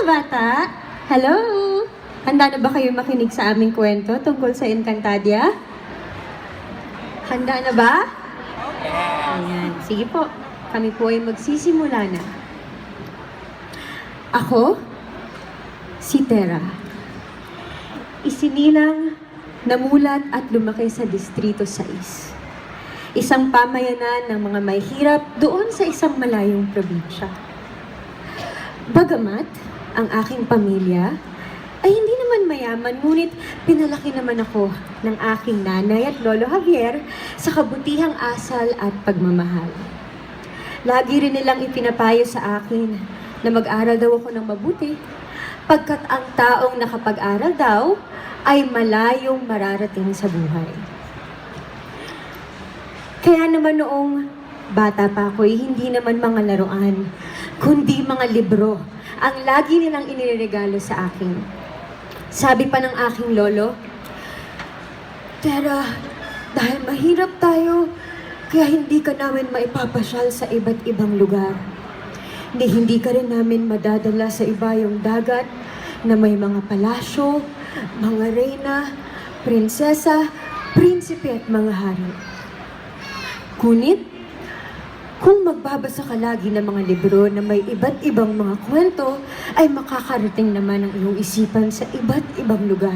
bata! Hello! Handa na ba kayo makinig sa aming kwento tungkol sa Encantadia? Handa na ba? Ayan. Sige po. Kami po ay magsisimula na. Ako, si Tera. Isinilang, namulat at lumaki sa Distrito 6. Isang pamayanan ng mga may hirap doon sa isang malayong probinsya. Bagamat ang aking pamilya ay hindi naman mayaman, ngunit pinalaki naman ako ng aking nanay at lolo Javier sa kabutihang asal at pagmamahal. Lagi rin nilang ipinapayo sa akin na mag-aral daw ako ng mabuti, pagkat ang taong nakapag-aral daw ay malayong mararating sa buhay. Kaya naman noong bata pa ako, hindi naman mga laruan, kundi mga libro ang lagi nilang iniregalo sa akin. Sabi pa ng aking lolo, Tera, dahil mahirap tayo, kaya hindi ka namin maipapasyal sa iba't ibang lugar. Hindi ka rin namin madadala sa ibayong dagat na may mga palasyo, mga reyna, prinsesa, prinsipe at mga hari. Ngunit, kung magbabasa ka lagi ng mga libro na may iba't ibang mga kwento, ay makakarating naman ang iyong isipan sa iba't ibang lugar.